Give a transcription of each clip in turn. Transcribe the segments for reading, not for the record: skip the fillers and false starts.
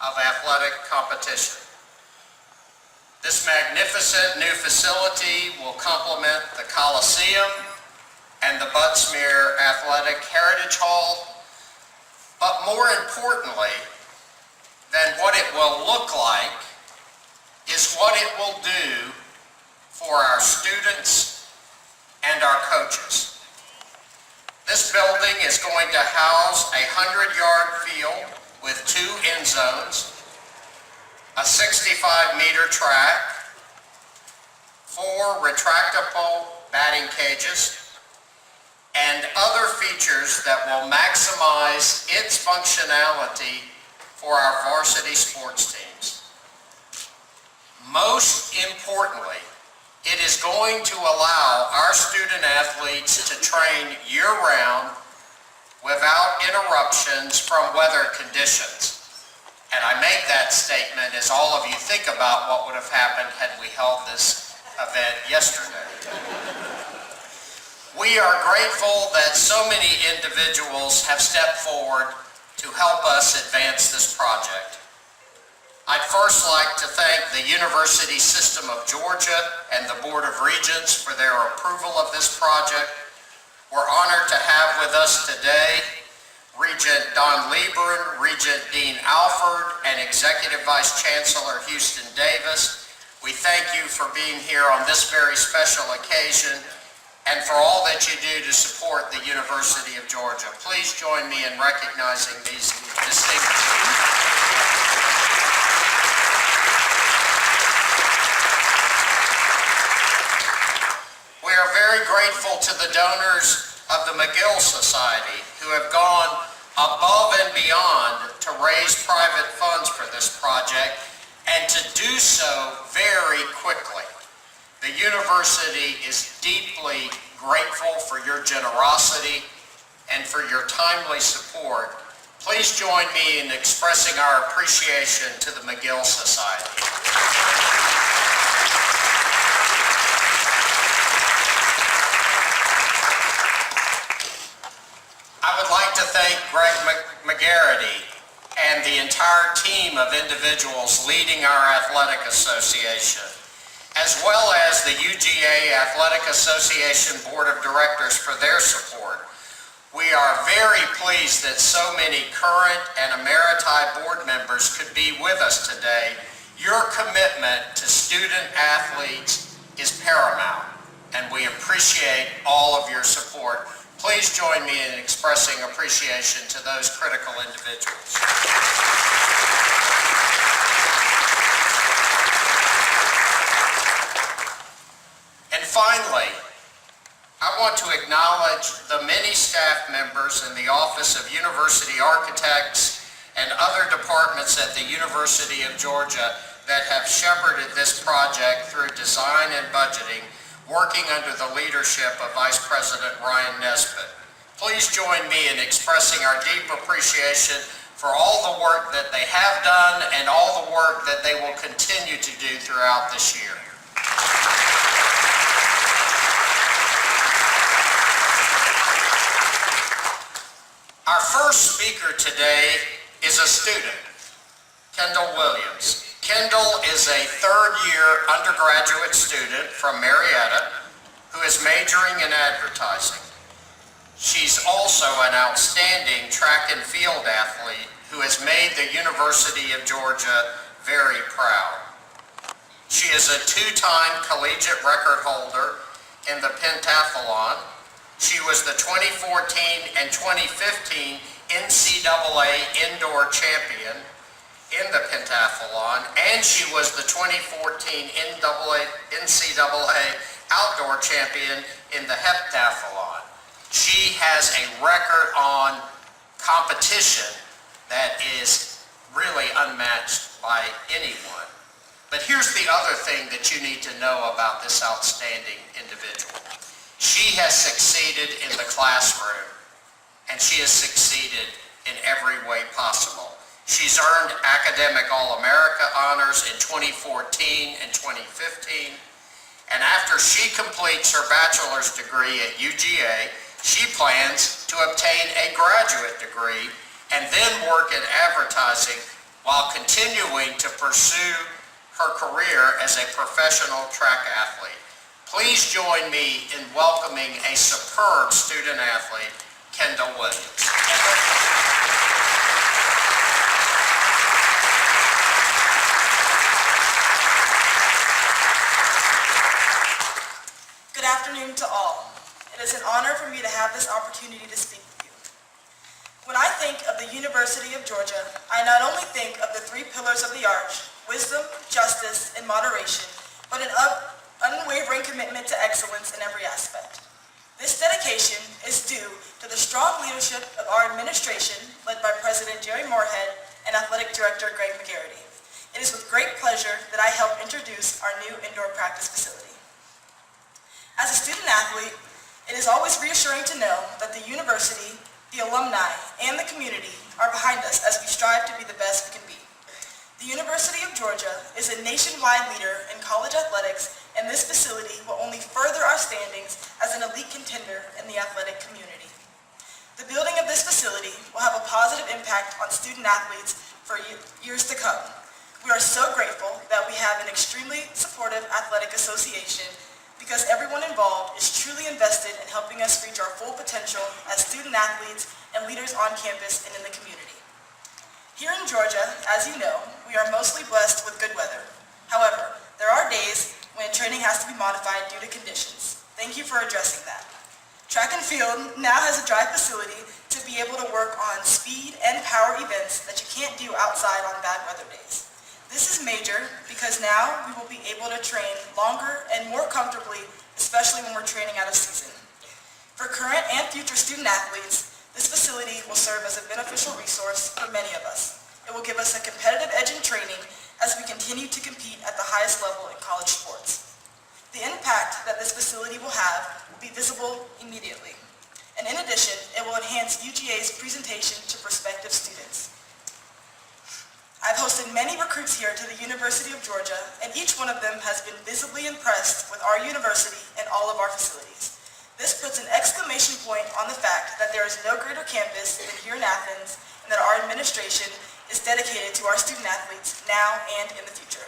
of athletic competition. This magnificent new facility will complement the Coliseum and the Butts-Mehre Athletic Heritage Hall, but more importantly than what it will look like is what it will do for our students and our coaches. This building is going to house a 100-yard field with 2 end zones, a 65-meter track, 4 retractable batting cages, and other features that will maximize its functionality for our varsity sports teams. Most importantly, it is going to allow our student athletes to train year-round without interruptions from weather conditions. And I make that statement as all of you think about what would have happened had we held this event yesterday. We are grateful that so many individuals have stepped forward to help us advance this project. I'd first like to thank the University System of Georgia and the Board of Regents for their approval of this project. We're honored to have with us today Regent Don Lieber, Regent Dean Alford, and Executive Vice Chancellor Houston Davis. We thank you for being here on this very special occasion and for all that you do to support the University of Georgia. Please join me in recognizing these distinguished people. We are very grateful to the donors of the McGill Society who have gone above and beyond to raise private funds for this project and to do so very quickly. The university is deeply grateful for your generosity and for your timely support. Please join me in expressing our appreciation to the McGill Society. I would like to thank Greg McGarity and the entire team of individuals leading our athletic association, as well as the UGA Athletic Association Board of Directors for their support. We are very pleased that so many current and emeriti board members could be with us today. Your commitment to student athletes is paramount, and we appreciate all of your support. Please join me in expressing appreciation to those critical individuals. And finally, I want to acknowledge the many staff members in the Office of University Architects and other departments at the University of Georgia that have shepherded this project through design and budgeting, working under the leadership of Vice President Ryan Nesbitt. Please join me in expressing our deep appreciation for all the work that they have done and all the work that they will continue to do throughout this year. Our first speaker today is a student, Kendall Williams. Kendall is a third-year undergraduate student from Marietta who is majoring in advertising. She's also an outstanding track and field athlete who has made the University of Georgia very proud. She is a 2-time collegiate record holder in the pentathlon. She was the 2014 and 2015 NCAA indoor champion in the pentathlon, and she was the 2014 NCAA outdoor champion in the heptathlon. She has a record on competition that is really unmatched by anyone. But here's the other thing that you need to know about this outstanding individual. She has succeeded in the classroom, and she has succeeded in every way possible. She's earned Academic All-America honors in 2014 and 2015, and after she completes her bachelor's degree at UGA, she plans to obtain a graduate degree and then work in advertising while continuing to pursue her career as a professional track athlete. Please join me in welcoming a superb student athlete, Kendall Williams. Good afternoon to all. It is an honor for me to have this opportunity to speak with you. When I think of the University of Georgia, I not only think of the three pillars of the arch, wisdom, justice, and moderation, but an unwavering commitment to excellence in every aspect. This dedication is due to the strong leadership of our administration, led by President Jerry Moorhead and Athletic Director Greg McGarity. It is with great pleasure that I help introduce our new indoor practice facility. As a student athlete, it is always reassuring to know that the university, the alumni, and the community are behind us as we strive to be the best we can be. The University of Georgia is a nationwide leader in college athletics, and this facility will only further our standings as an elite contender in the athletic community. The building of this facility will have a positive impact on student athletes for years to come. We are so grateful that we have an extremely supportive athletic association because everyone involved is truly invested in helping us reach our full potential as student athletes and leaders on campus and in the community. Here in Georgia, as you know, we are mostly blessed with good weather. However, there are days when training has to be modified due to conditions. Thank you for addressing that. Track and field now has a dry facility to be able to work on speed and power events that you can't do outside on bad weather days. This is major because now we will be able to train longer and more comfortably, especially when we're training out of season. For current and future student athletes, this facility will serve as a beneficial resource for many of us. It will give us a competitive edge in training as we continue to compete at the highest level in college sports. The impact that this facility will have will be visible immediately. And in addition, it will enhance UGA's presentation to prospective students. I've hosted many recruits here to the University of Georgia, and each one of them has been visibly impressed with our university and all of our facilities. This puts an exclamation point on the fact that there is no greater campus than here in Athens, and that our administration is dedicated to our student athletes now and in the future.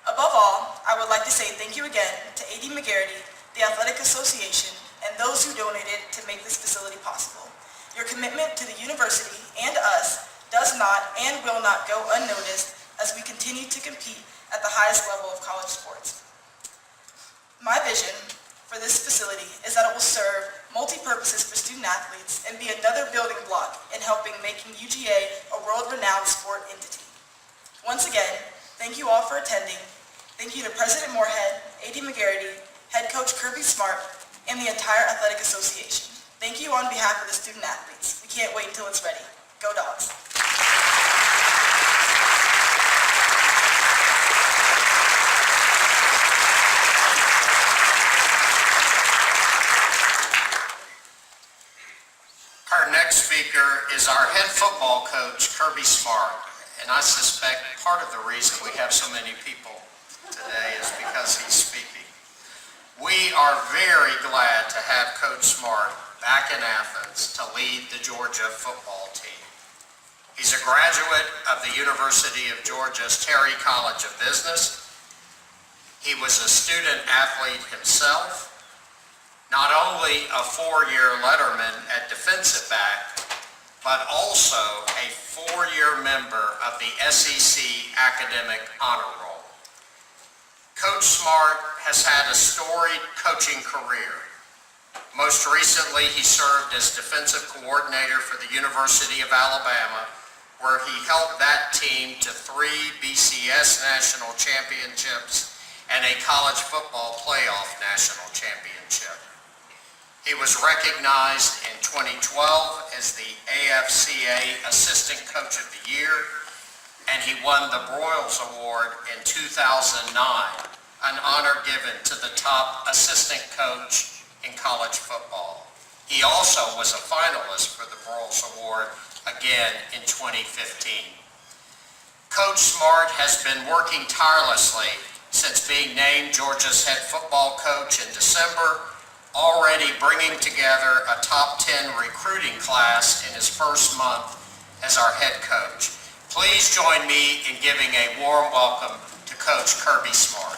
Above all, I would like to say thank you again to A.D. McGarity, the Athletic Association, and those who donated to make this facility possible. Your commitment to the university and us does not and will not go unnoticed as we continue to compete at the highest level of college sports. My vision for this facility is that it will serve multi-purposes for student athletes and be another building block in helping making UGA a world-renowned sport entity. Once again, thank you all for attending. Thank you to President Moorhead, A.D. McGarity, Head Coach Kirby Smart, and the entire Athletic Association. Thank you on behalf of the student athletes. We can't wait until it's ready. Go Dogs! Our next speaker is our head football coach, Kirby Smart. And I suspect part of the reason we have so many people today is because he's speaking. We are very glad to have Coach Smart back in Athens to lead the Georgia football team. He's a graduate of the University of Georgia's Terry College of Business. He was a student athlete himself, not only a four-year letterman at defensive back, but also a four-year member of the SEC Academic Honor Roll. Coach Smart has had a storied coaching career. Most recently, he served as defensive coordinator for the University of Alabama, where he helped that team to 3 BCS national championships and a college football playoff national championship. He was recognized in 2012 as the AFCA Assistant Coach of the Year, and he won the Broyles Award in 2009, an honor given to the top assistant coach in college football. He also was a finalist for the Broyles Award again in 2015. Coach Smart has been working tirelessly since being named Georgia's head football coach in December, already bringing together a top 10 recruiting class in his first month as our head coach. Please join me in giving a warm welcome to Coach Kirby Smart.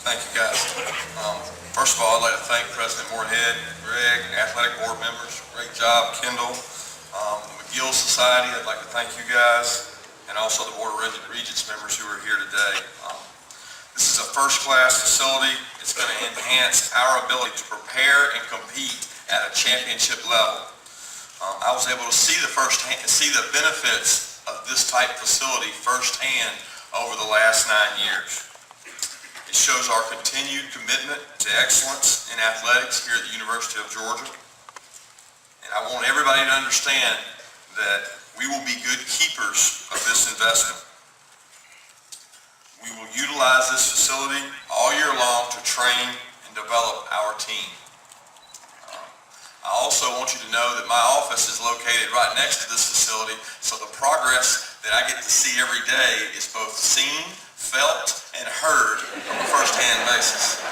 Thank you, guys. First of all, I'd like to thank President Moorhead, Greg, and athletic board members. Great job, Kendall. The McGill Society, I'd like to thank you guys, and also the Board of Regents members who are here today. This is a first-class facility. It's going to enhance our ability to prepare and compete at a championship level. I was able to see the benefits of this type facility firsthand over the last 9 years. It shows our continued commitment to excellence in athletics here at the University of Georgia. And I want everybody to understand that we will be good keepers of this investment. We will utilize this facility all year long to train and develop our team. I also want you to know that my office is located right next to this facility, so the progress that I get to see every day is both seen, felt, and heard on a first-hand basis.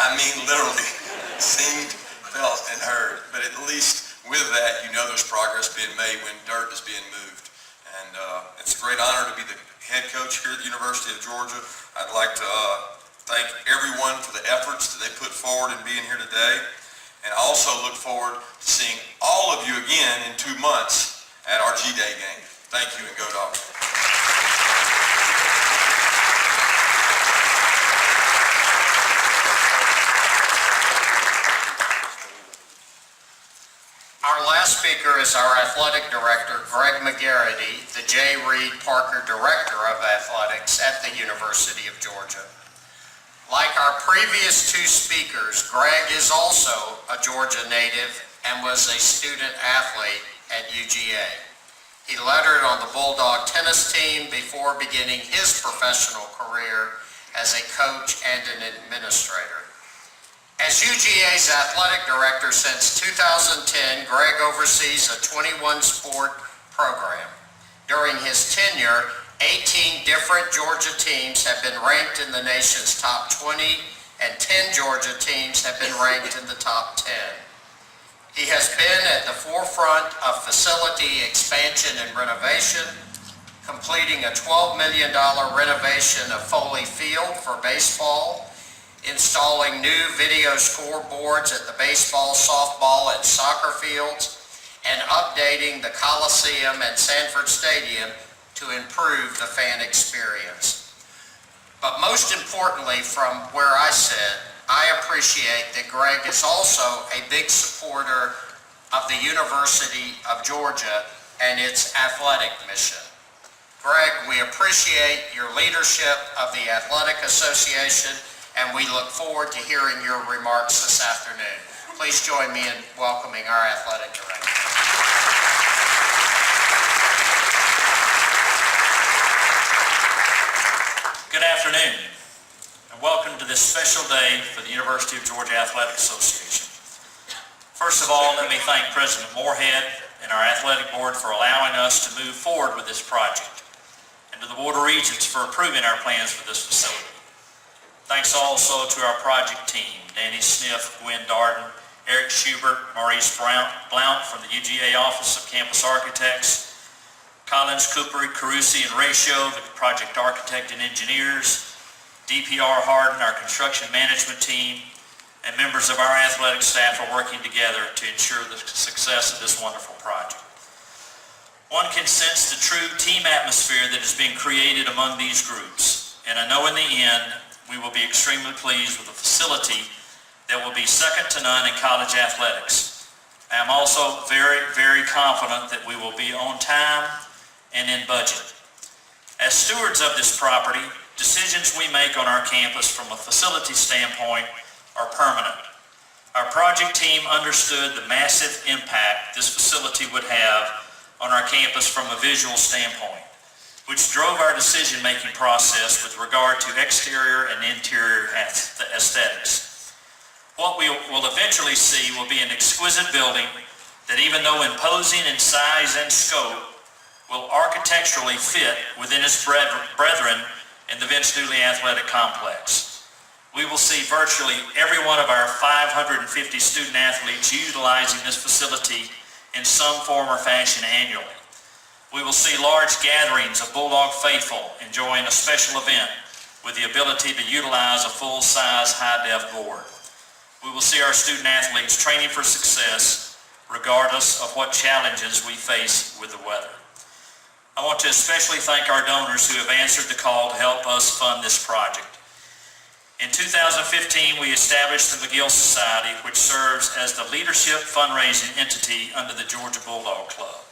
I mean literally seen, felt, and heard. But at least with that, you know there's progress being made when dirt is being moved. And it's a great honor to be the head coach here at the University of Georgia. I'd like to thank everyone for the efforts that they put forward in being here today. And I also look forward to seeing all of you again in 2 months at our G-Day game. Thank you, and go Dogs. Our last speaker is our athletic director, Greg McGarity, the J. Reed Parker Director of Athletics at the University of Georgia. Like our previous 2 speakers, Greg is also a Georgia native and was a student athlete at UGA. He lettered on the Bulldog tennis team before beginning his professional career as a coach and an administrator. As UGA's athletic director since 2010, Greg oversees a 21-sport program. During his tenure, 18 different Georgia teams have been ranked in the nation's top 20, and 10 Georgia teams have been ranked in the top 10. He has been at the forefront of facility expansion and renovation, completing a $12 million renovation of Foley Field for baseball, installing new video scoreboards at the baseball, softball, and soccer fields, and updating the Coliseum at Sanford Stadium to improve the fan experience. But most importantly, from where I sit, I appreciate that Greg is also a big supporter of the University of Georgia and its athletic mission. Greg, we appreciate your leadership of the Athletic Association, and we look forward to hearing your remarks this afternoon. Please join me in welcoming our athletic director. Good afternoon, and welcome to this special day for the University of Georgia Athletic Association. First of all, let me thank President Moorhead and our athletic board for allowing us to move forward with this project, and to the Board of Regents for approving our plans for this facility. Thanks also to our project team, Danny Sniff, Gwen Darden, Eric Schubert, Maurice Blount from the UGA Office of Campus Architects, Collins, Cooper, Carusi, and Ratio, the project architect and engineers, DPR Harden, our construction management team, and members of our athletic staff are working together to ensure the success of this wonderful project. One can sense the true team atmosphere that is being created among these groups, and I know in the end we will be extremely pleased with a facility that will be second to none in college athletics. I am also very, very confident that we will be on time and in budget. As stewards of this property, decisions we make on our campus from a facility standpoint are permanent. Our project team understood the massive impact this facility would have on our campus from a visual standpoint, which drove our decision-making process with regard to exterior and interior aesthetics. What we will eventually see will be an exquisite building that even though imposing in size and scope, will architecturally fit within its brethren in the Vince Dooley Athletic Complex. We will see virtually every one of our 550 student athletes utilizing this facility in some form or fashion annually. We will see large gatherings of Bulldog faithful enjoying a special event with the ability to utilize a full-size high-def board. We will see our student athletes training for success regardless of what challenges we face with the weather. I want to especially thank our donors who have answered the call to help us fund this project. In 2015, we established the McGill Society, which serves as the leadership fundraising entity under the Georgia Bulldog Club.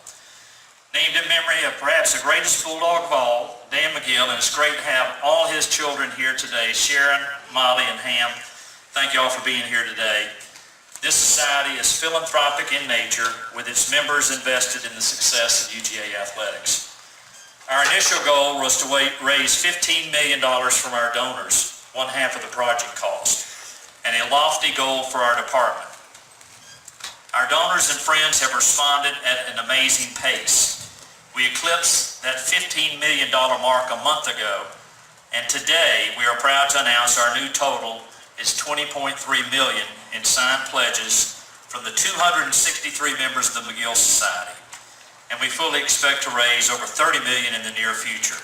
Named in memory of perhaps the greatest Bulldog of all, Dan McGill, and it's great to have all his children here today, Sharon, Molly, and Ham. Thank you all for being here today. This society is philanthropic in nature, with its members invested in the success of UGA athletics. Our initial goal was to raise $15 million from our donors, one half of the project cost, and a lofty goal for our department. Our donors and friends have responded at an amazing pace. We eclipsed that $15 million mark a month ago, and today we are proud to announce our new total is $20.3 million in signed pledges from the 263 members of the McGill Society, and we fully expect to raise over $30 million in the near future.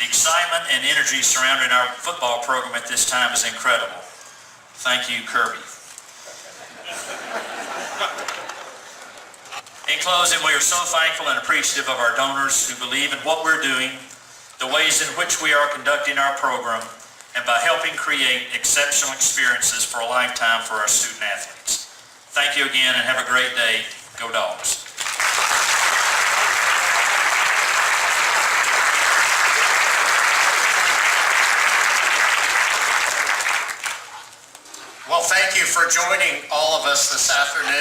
The excitement and energy surrounding our football program at this time is incredible. Thank you, Kirby. In closing, we are so thankful and appreciative of our donors who believe in what we're doing, the ways in which we are conducting our program, and by helping create exceptional experiences for a lifetime for our student athletes. Thank you again and have a great day. Go Dogs. Well, thank you for joining all of us this afternoon.